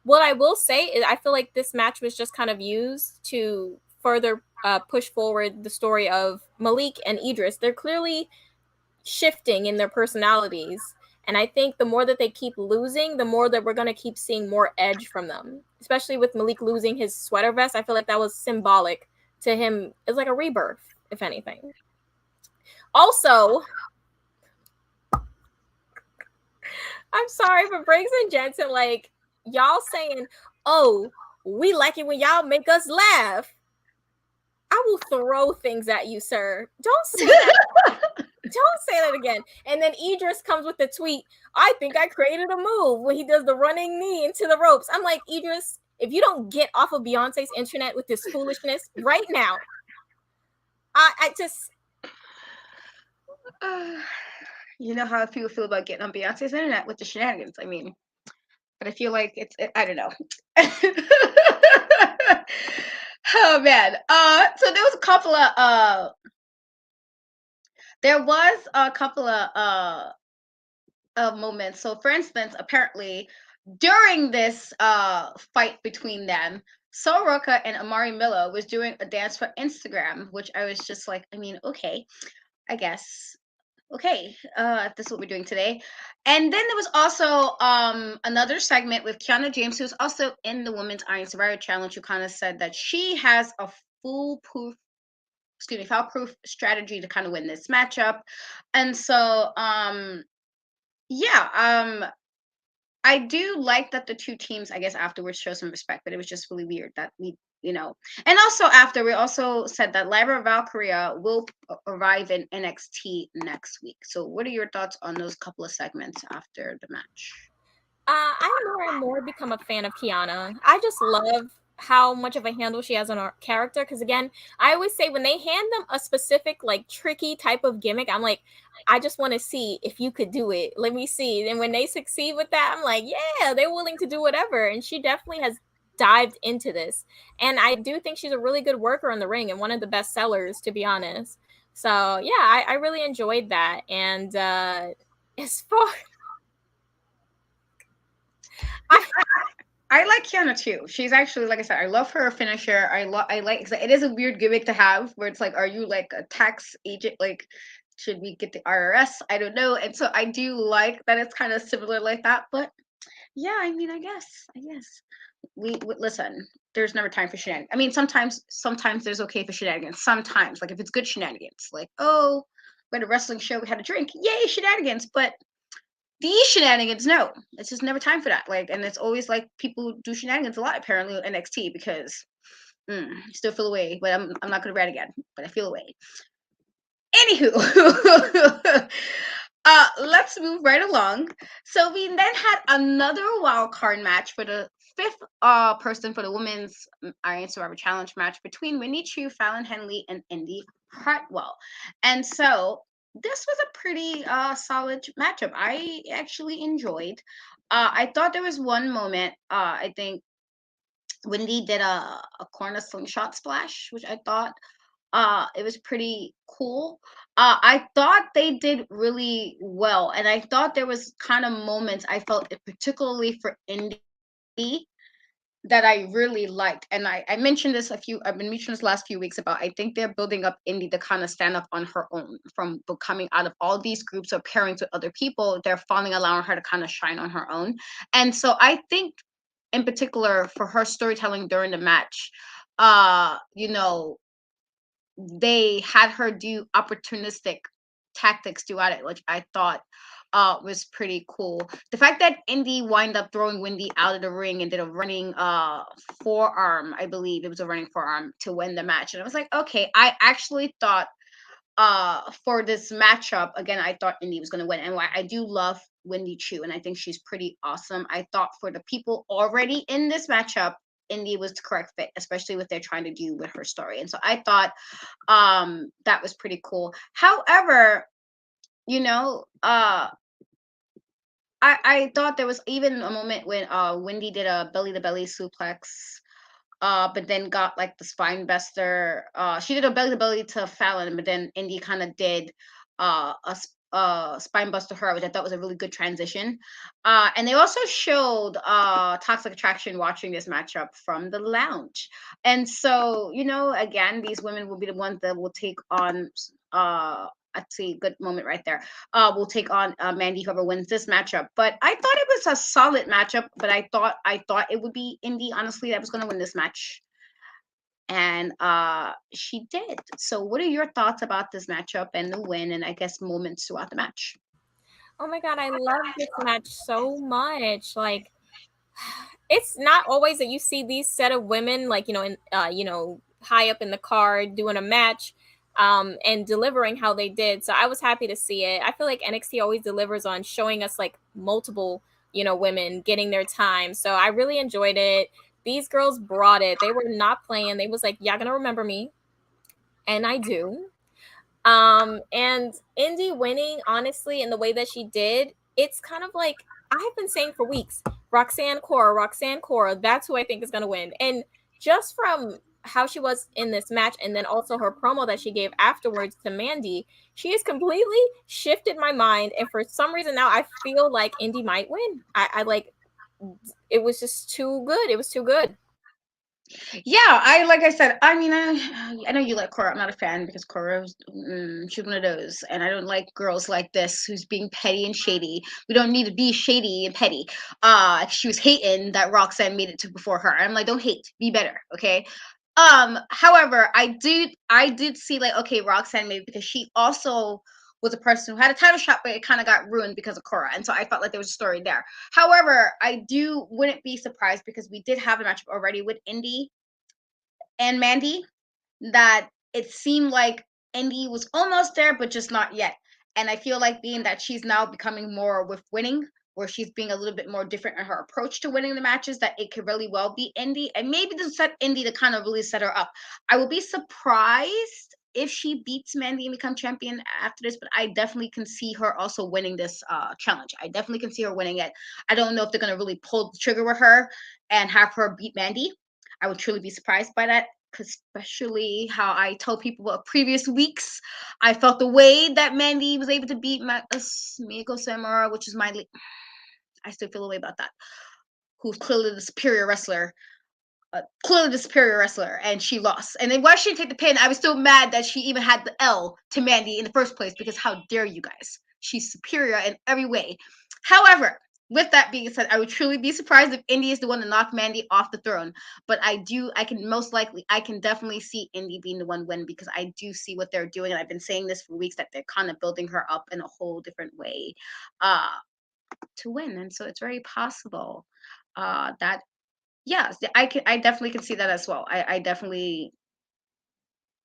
What I will say is I feel like this match was just kind of used to further push forward the story of Malik and Idris. They're clearly shifting in their personalities. And I think the more that they keep losing, the more that we're going to keep seeing more edge from them. Especially with Malik losing his sweater vest. I feel like that was symbolic to him. It's like a rebirth, if anything. Also, I'm sorry, for Briggs and Jensen, like, y'all saying, oh, we like it when y'all make us laugh. I will throw things at you, sir. Don't say that. Don't say that again. And then Idris comes with the tweet, I think I created a move, when he does the running knee into the ropes. I'm like, Idris, if you don't get off of Beyonce's internet with this foolishness right now, I just... You know how people feel about getting on Beyonce's internet with the shenanigans. I mean, but I feel like I don't know. Oh man. So there was a couple of moments. So for instance, apparently during this fight between them, Soroka and Amari Miller was doing a dance for Instagram, which I was just like, I mean, okay, I guess. Okay, if this is what we're doing today. And then there was also another segment with Kiana James, who's also in the Women's Iron Survivor Challenge, who kind of said that she has a foolproof strategy to kind of win this matchup. And so yeah, I do like that the two teams, I guess, afterwards show some respect, but it was just really weird that and also after we also said that Lyra Valkyria will arrive in NXT next week. So what are your thoughts on those couple of segments after the match? I more and more become a fan of Kiana. I just love how much of a handle she has on her character. Because again, I always say when they hand them a specific, like, tricky type of gimmick, I'm like, I just want to see if you could do it. Let me see. And when they succeed with that, I'm like, yeah, they're willing to do whatever. And she definitely has dived into this. And I do think she's a really good worker in the ring and one of the best sellers, to be honest. So yeah, I really enjoyed that. And as far I like Kiana too. She's actually, like I said, I love her finisher. I like it is a weird gimmick to have where it's like, are you like a tax agent? Like, should we get the IRS? I don't know. And so I do like that it's kind of similar like that. But yeah, I mean, I guess we listen. There's never time for shenanigans. I mean, sometimes there's okay for shenanigans. Sometimes, like if it's good shenanigans, like, oh, we're at a wrestling show, we had a drink, yay, shenanigans. But these shenanigans, no, it's just never time for that. Like, and it's always like people do shenanigans a lot apparently on NXT because still feel away. But I'm not gonna rant again. But I feel away. Anywho, let's move right along. So we then had another wild card match for the fifth person for the Women's Iron Survivor Challenge match between Winnie Chu, Fallon Henley, and Indy Hartwell. And so this was a pretty solid matchup. I actually enjoyed. I thought there was one moment. I think Wendy did a corner slingshot splash, which I thought it was pretty cool. I thought they did really well, and I thought there was kind of moments I felt, particularly for Indy, that I really liked. And I mentioned this I've been mentioning this last few weeks about, I think they're building up Indy to kind of stand up on her own from coming out of all these groups or pairings with other people. They're finally allowing her to kind of shine on her own. And so I think in particular for her storytelling during the match, they had her do opportunistic tactics throughout it, which I thought was pretty cool. The fact that Indy wind up throwing Wendy out of the ring and did a running forearm, I believe it was a running forearm to win the match. And I was like, okay, I actually thought for this matchup, again, I thought Indy was going to win. And why I do love Wendy Chu, and I think she's pretty awesome. I thought for the people already in this matchup, Indy was the correct fit, especially what they're trying to do with her story. And so I thought that was pretty cool. However, you know, I thought there was even a moment when Wendy did a belly to belly suplex, but then got like the spine buster. She did a belly to belly to Fallon, but then Indy kind of did spine buster her, which I thought was a really good transition. And they also showed Toxic Attraction watching this matchup from the lounge. And so, you know, again, these women will be the ones that will take on I'd say good moment right there. We'll take on Mandy, whoever wins this matchup. But I thought it was a solid matchup. But I thought it would be Indy, honestly, that was going to win this match, and she did. So, what are your thoughts about this matchup and the win, and I guess moments throughout the match? Oh my God, I love this match so much. Like, it's not always that you see these set of women, like, high up in the card doing a match. And delivering how they did. So I was happy to see it. I feel like NXT always delivers on showing us like multiple, women getting their time. So I really enjoyed it. These girls brought it. They were not playing. They was like, y'all gonna remember me. And I do. And Indy winning, honestly, in the way that she did, it's kind of like I've been saying for weeks, Roxanne Cora, that's who I think is gonna win. And just from how she was in this match, and then also her promo that she gave afterwards to Mandy, she has completely shifted my mind. And for some reason now I feel like Indy might win. I like it was just too good. It was too good. Yeah, like I said, I mean, I know you like Cora. I'm not a fan because Cora, she's one of those, and I don't like girls like this who's being petty and shady. We don't need to be shady and petty. She was hating that Roxanne made it to before her. I'm like, don't hate, be better, okay? However, I did see like, okay, Roxanne maybe because she also was a person who had a title shot, but it kind of got ruined because of Cora, and so I felt like there was a story there. However, I wouldn't be surprised because we did have a matchup already with Indy and Mandy that it seemed like Indy was almost there, but just not yet. And I feel like being that she's now becoming more with winning, where she's being a little bit more different in her approach to winning the matches, that it could really well be Indy. And maybe to set Indy to kind of really set her up. I will be surprised if she beats Mandy and become champion after this, but I definitely can see her also winning this challenge. I definitely can see her winning it. I don't know if they're going to really pull the trigger with her and have her beat Mandy. I would truly be surprised by that, especially how I told people about previous weeks. I felt the way that Mandy was able to beat Miyako Samura, which is I still feel a way about that. Who's clearly the superior wrestler. And she lost. And then why she didn't take the pin, I was still mad that she even had the L to Mandy in the first place, because how dare you guys? She's superior in every way. However, with that being said, I would truly be surprised if Indy is the one to knock Mandy off the throne. But I can definitely see Indy being the one win, because I do see what they're doing. And I've been saying this for weeks, that they're kind of building her up in a whole different way to win. And so it's very possible that, yeah, I definitely can see that as well. I definitely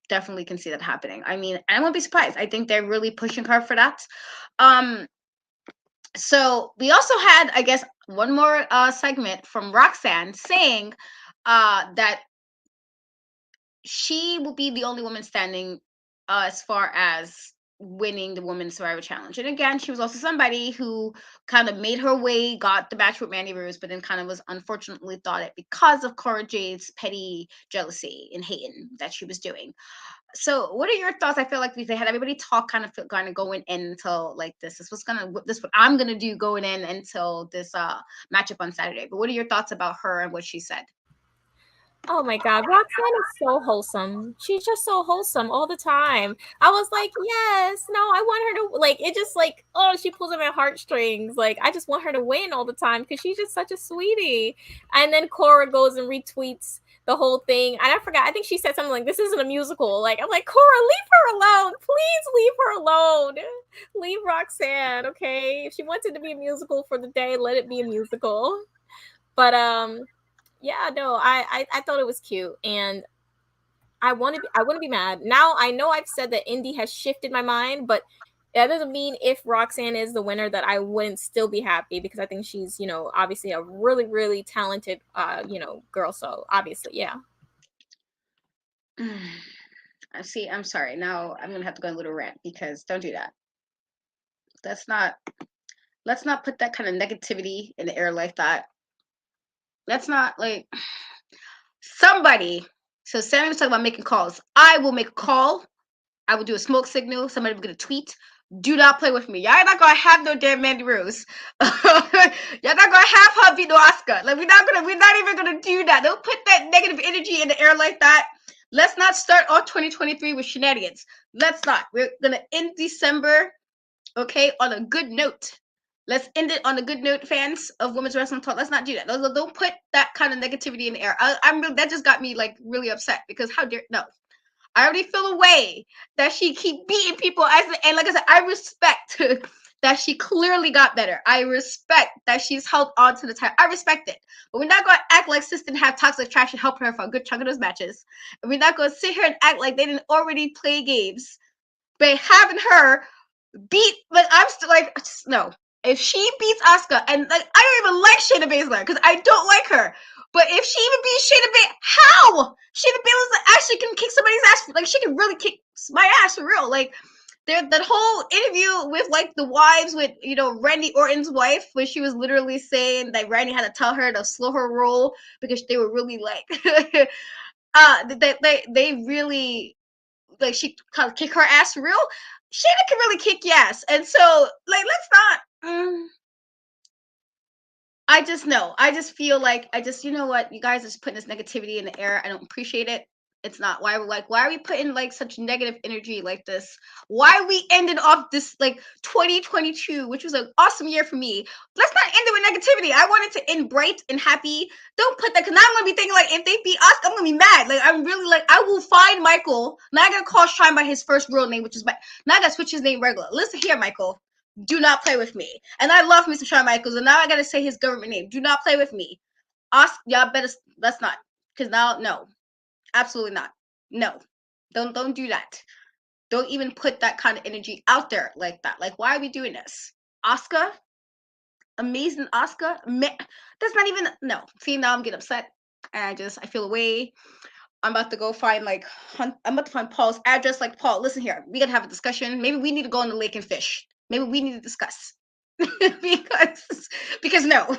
can see that happening. I mean, I won't be surprised. I think they're really pushing her for that. So we also had, I guess, one more segment from Roxanne saying that she will be the only woman standing as far as winning the Women's Survivor Challenge. And again, she was also somebody who kind of made her way, got the match with Mandy Rose, but then kind of was unfortunately thought it because of Cora Jade's petty jealousy and hating that she was doing. So what are your thoughts? I feel like they had everybody talk kind of going in until like this was what I'm gonna do going in until this matchup on Saturday. But what are your thoughts about her and what she said? Oh my God, Roxanne is so wholesome. She's just so wholesome all the time. I was like, yes, no, I want her to like it. Just like, oh, she pulls at my heartstrings. Like, I just want her to win all the time because she's just such a sweetie. And then Cora goes and retweets the whole thing. And I forgot. I think she said something like, "This isn't a musical." Like, I'm like, Cora, leave her alone. Please leave her alone. Leave Roxanne, okay? If she wants it to be a musical for the day, let it be a musical. But yeah, no, I thought it was cute, and I wouldn't be mad. Now I know I've said that Indy has shifted my mind, but that doesn't mean if Roxanne is the winner that I wouldn't still be happy, because I think she's, obviously a really, really talented, girl. So obviously, yeah. See, I'm sorry. Now I'm gonna have to go on a little rant because don't do that. Let's not put that kind of negativity in the air like that. Let's not like somebody. So Sammy was talking about making calls. I will make a call. I will do a smoke signal. Somebody will get a tweet. Do not play with me. Y'all not gonna have no damn Mandy Rose. Y'all not gonna have her beat no Oscar. Like we're not even gonna do that. Don't put that negative energy in the air like that. Let's not start all 2023 with shenanigans. Let's not. We're gonna end December, okay, on a good note. Let's end it on a good note, fans of Women's Wrestling Talk. Let's not do that. Don't put that kind of negativity in the air. That just got me like really upset because how dare no. I already feel a way that she keep beating people and like I said, I respect that she clearly got better. I respect that she's held on to the title. I respect it. But we're not gonna act like Sis didn't have toxic trash and help her for a good chunk of those matches. And we're not gonna sit here and act like they didn't already play games. But having her beat, like I'm still like no. If she beats Asuka, and like I don't even like Shayna Baszler because I don't like her. But if she even beats Shayna Baszler, how? Shayna Baszler actually can kick somebody's ass. Like she can really kick my ass for real. Like that whole interview with like the wives with Randy Orton's wife, where she was literally saying that Randy had to tell her to slow her roll because they were really like they really like she kind of kick her ass for real. Shayna can really kick your ass, and so like let's not. I just know. I just feel like you know what, you guys are just putting this negativity in the air. I don't appreciate it. It's not why are we putting like such negative energy like this? Why we ended off this like 2022, which was an awesome year for me. Let's not end it with negativity. I wanted to end bright and happy. Don't put that because now I'm gonna be thinking like if they beat us, I'm gonna be mad. Like I'm really like I will find Michael. Now I'm gonna call Shine by his first real name, which is now I gotta switch his name regular. Listen here, Michael. Do not play with me. And I love Mr. Shawn Michaels, and now I gotta say his government name. Do not play with me. Y'all better. Let's not. Because now, no, absolutely not. No, don't do that. Don't even put that kind of energy out there like that. Like, why are we doing this? Asuka, amazing Asuka. That's not even no. See, now I'm getting upset. I feel away. I'm about to go find I'm about to find Paul's address. Like, Paul, listen here. We gotta have a discussion. Maybe we need to go on the lake and fish. Maybe we need to discuss. because no,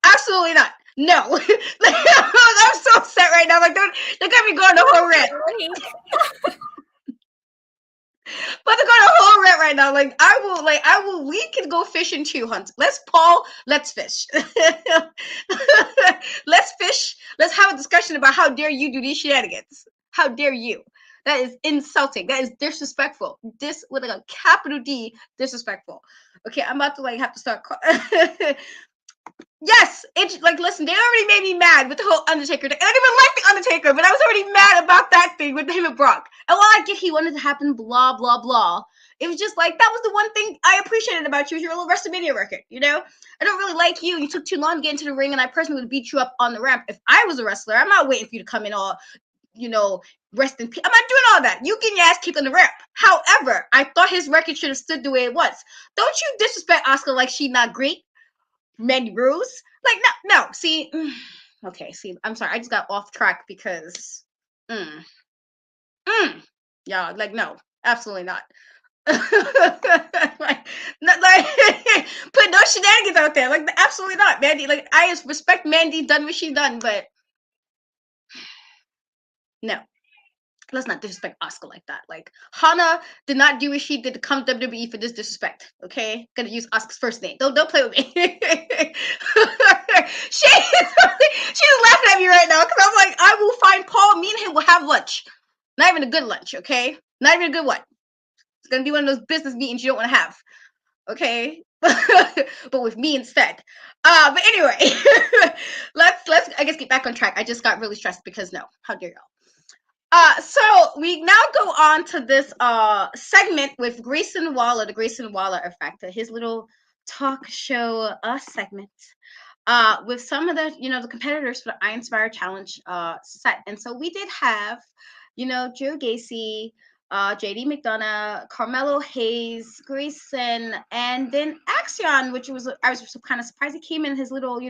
absolutely not. No. I'm so upset right now. Like, don't get me going the whole rant. But to go the whole rant right now, I will, we can go fishing too, Hunt. Let's fish. Let's fish. Let's have a discussion about how dare you do these shenanigans. How dare you? That is insulting. That is disrespectful. This with like a capital D, disrespectful. Okay, I'm about to have to start. Yes, it's like listen, they already made me mad with the whole Undertaker thing. I didn't even like the Undertaker, but I was already mad about that thing with him and Brock. And while I get he wanted to happen, blah blah blah, it was just like that was the one thing I appreciated about you was your little WrestleMania record. I don't really like you. You took too long to get into the ring, and I personally would beat you up on the ramp if I was a wrestler. I'm not waiting for you to come in all, rest in peace. I'm not doing all that. You getting your ass kicked on the ramp. However, I thought his record should have stood the way it was. Don't you disrespect Asuka like she not great. Mandy Rose? Like, no. See, okay, see, I'm sorry. I just got off track because, yeah, like, no, absolutely not. Put no shenanigans out there. Like, absolutely not. Mandy, like, I respect Mandy, done what she done, but no. Let's not disrespect Asuka like that. Like, Hana did not do what she did to come to WWE for this disrespect. Okay, gonna use Asuka's first name. Don't play with me. She's laughing at me right now because I'm like, I will find Paul. Me and him will have lunch. Not even a good lunch. Okay, not even a good one. It's gonna be one of those business meetings you don't want to have. Okay, but with me instead. But anyway, let's I guess get back on track. I just got really stressed because no, how dare y'all. So we now go on to this segment with Grayson Waller, the Grayson Waller Effect, his little talk show segment with some of the the competitors for the I Inspire Challenge set. And so we did have Joe Gacy, JD McDonough, Carmelo Hayes, Grayson, and then Axion, which I was kind of surprised he came in his little, I was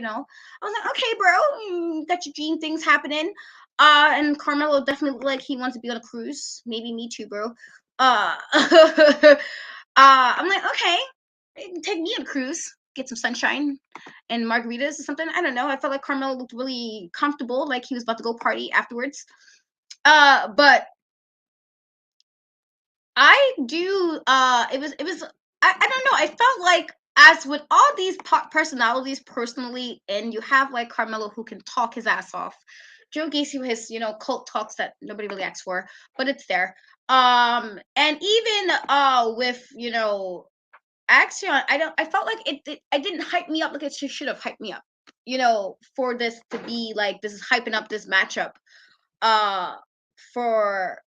like, okay, bro, you got your dream things happening. And Carmelo definitely looked like he wants to be on a cruise. Maybe me too, bro. I'm like, okay, take me on a cruise, get some sunshine and margaritas or something. I don't know. I felt like Carmelo looked really comfortable, like he was about to go party afterwards. But I do. It was. I don't know. I felt like, as with all these personalities, personally, and you have like Carmelo who can talk his ass off. Joe Gacy with his cult talks that nobody really asks for, but it's there. And even with Axion, I felt like I didn't hype me up like it should have hyped me up. For this to be like, this is hyping up this matchup. For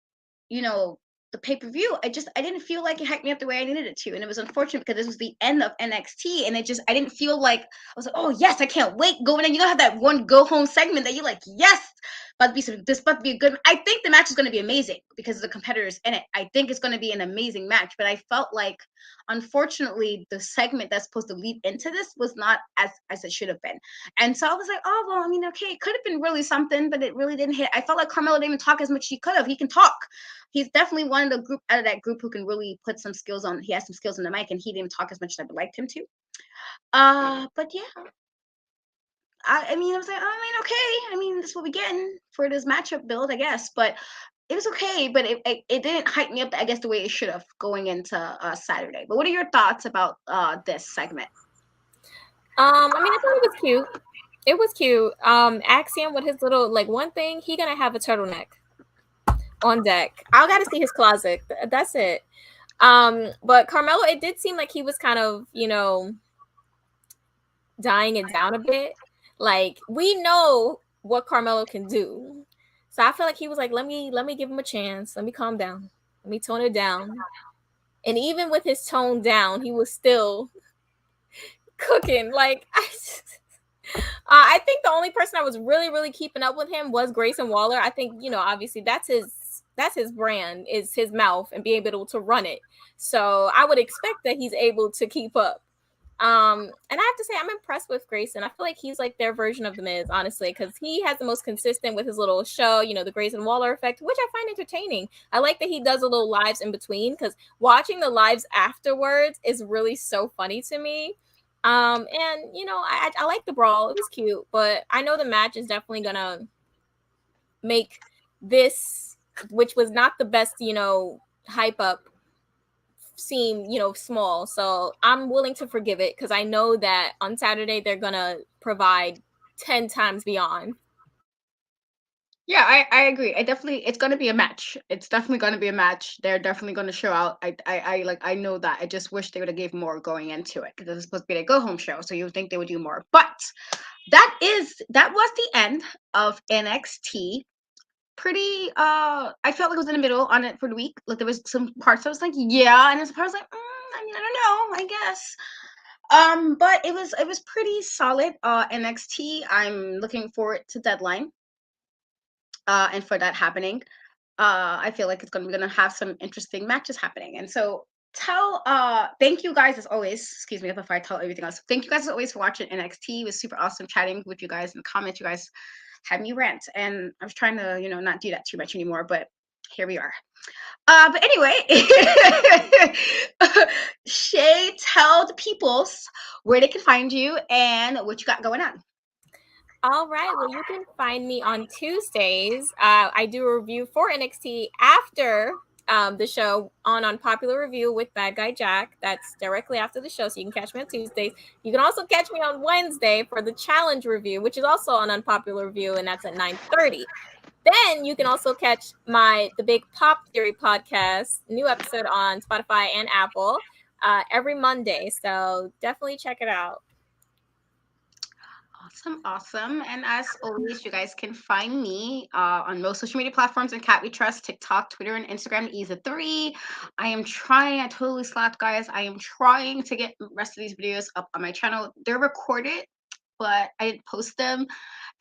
the pay-per-view, I didn't feel like it hyped me up the way I needed it to. And it was unfortunate because this was the end of NXT, and I didn't feel like, I was like, oh yes, I can't wait going in. Have that one go home segment that you're like, yes, this about to be a good. I think the match is going to be amazing because of the competitors in it. I think it's going to be an amazing match, but I felt like, unfortunately, the segment that's supposed to lead into this was not as it should have been. And so I was like, oh well, I mean, okay, it could have been really something, but it really didn't hit. I felt like Carmelo didn't even talk as much as he could have. He can talk. He's definitely one of the group out of that group who can really put some skills on. He has some skills on the mic, and he didn't talk as much as I would like him to. But yeah, I mean, I was like, okay. I mean, this is what we getting for this matchup build, I guess. But it was okay. But it didn't hype me up, I guess, the way it should have going into Saturday. But what are your thoughts about this segment? I mean, I thought it was cute. It was cute. Axiom with his little, like, one thing, he gonna have a turtleneck on deck. I gotta see his closet. That's it. But Carmelo, it did seem like he was kind of, dying it down a bit. Like, we know what Carmelo can do. So I feel like he was like, let me give him a chance. Let me calm down. Let me tone it down. And even with his tone down, he was still cooking. Like, I think the only person I was really, really keeping up with him was Grayson Waller. I think, obviously that's his brand, is his mouth and being able to run it. So I would expect that he's able to keep up. And I have to say, I'm impressed with Grayson. I feel like he's like their version of The Miz, honestly, because he has the most consistent with his little show, the Grayson Waller effect, which I find entertaining. I like that he does a little lives in between, because watching the lives afterwards is really so funny to me. And I like the brawl. It was cute, but I know the match is definitely gonna make this, which was not the best, hype up, seem small. So I'm willing to forgive it, because I know that on Saturday they're gonna provide 10 times beyond. Yeah, I agree. It's gonna be a match. It's definitely gonna be a match. They're definitely gonna show out. I know that. I just wish they would have gave more going into it, because it's supposed to be a go home show, so you would think they would do more. But that was the end of NXT. Pretty I felt like I was in the middle on it for the week. Like, there was some parts I was like, yeah, and there's parts like, I mean, I don't know, I guess. But it was pretty solid. NXT. I'm looking forward to Deadline. And for that happening, I feel like it's gonna have some interesting matches happening. And so thank you guys as always. Excuse me if I tell everything else. Thank you guys as always for watching NXT. It was super awesome chatting with you guys in the comments. You guys had me rant, and I was trying to not do that too much anymore, but here we are. But anyway, Shay, tell the peoples where they can find you and what you got going on. All right. Well, you can find me on Tuesdays. I do a review for NXT after the show on Unpopular Review with Bad Guy Jack. That's directly after the show, so you can catch me on Tuesdays. You can also catch me on Wednesday for the Challenge Review, which is also on Unpopular Review, and that's at 9:30. Then you can also catch the Big Pop Theory podcast, new episode on Spotify and Apple every Monday. So definitely check it out. Awesome. And as always, you guys can find me on most social media platforms and Cat We Trust, TikTok, Twitter, and Instagram, Isa3. I totally slapped, guys. I am trying to get the rest of these videos up on my channel. They're recorded but I didn't post them.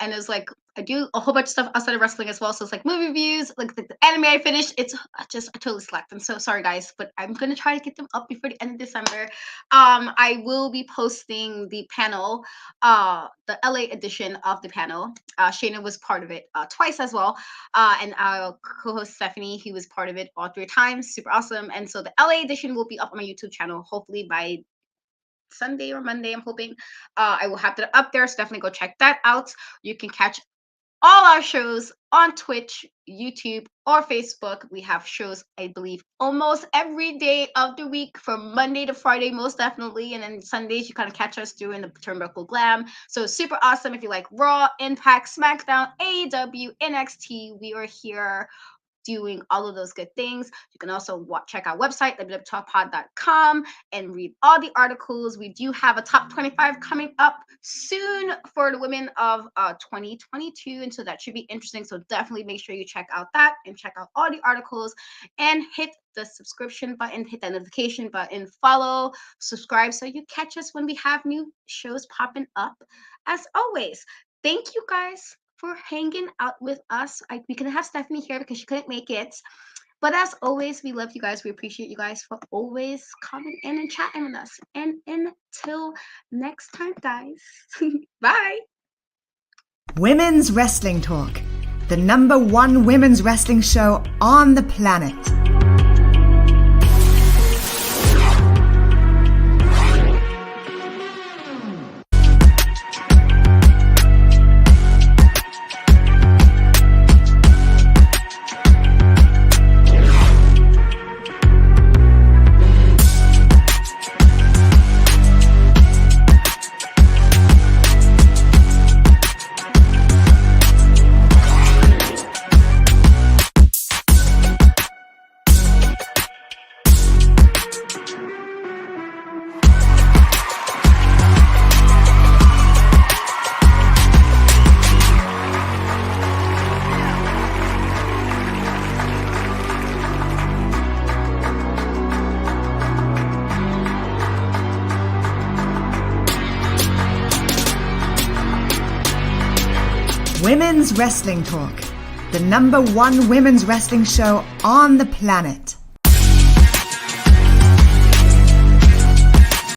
And it was like, I do a whole bunch of stuff outside of wrestling as well. So it's like movie reviews, like the anime I finished. I totally slacked. I'm so sorry, guys, but I'm going to try to get them up before the end of December. I will be posting the panel, the LA edition of the panel. Shayna was part of it twice as well. And our co-host Stephanie, he was part of it all 3 times. Super awesome. And so the LA edition will be up on my YouTube channel, hopefully by Sunday or Monday, I'm hoping. I will have that up there, so definitely go check that out. You can catch all our shows on Twitch, YouTube, or Facebook. We have shows, I believe, almost every day of the week from Monday to Friday, most definitely. And then Sundays, you kind of catch us doing the Turnbuckle Glam. So super awesome if you like Raw, Impact, SmackDown, AEW, NXT. We are here doing all of those good things. You can also check our website, www.talkpod.com, and read all the articles. We do have a top 25 coming up soon for the women of 2022, and so that should be interesting. So definitely make sure you check out that and check out all the articles and hit the subscription button, hit that notification button, follow, subscribe, so you catch us when we have new shows popping up. As always, thank you guys for hanging out with us. We couldn't have Stephanie here because she couldn't make it. But as always, we love you guys. We appreciate you guys for always coming in and chatting with us. And until next time, guys, bye. Women's Wrestling Talk, the #1 women's wrestling show on the planet. Women's Wrestling Talk, the #1 women's wrestling show on the planet.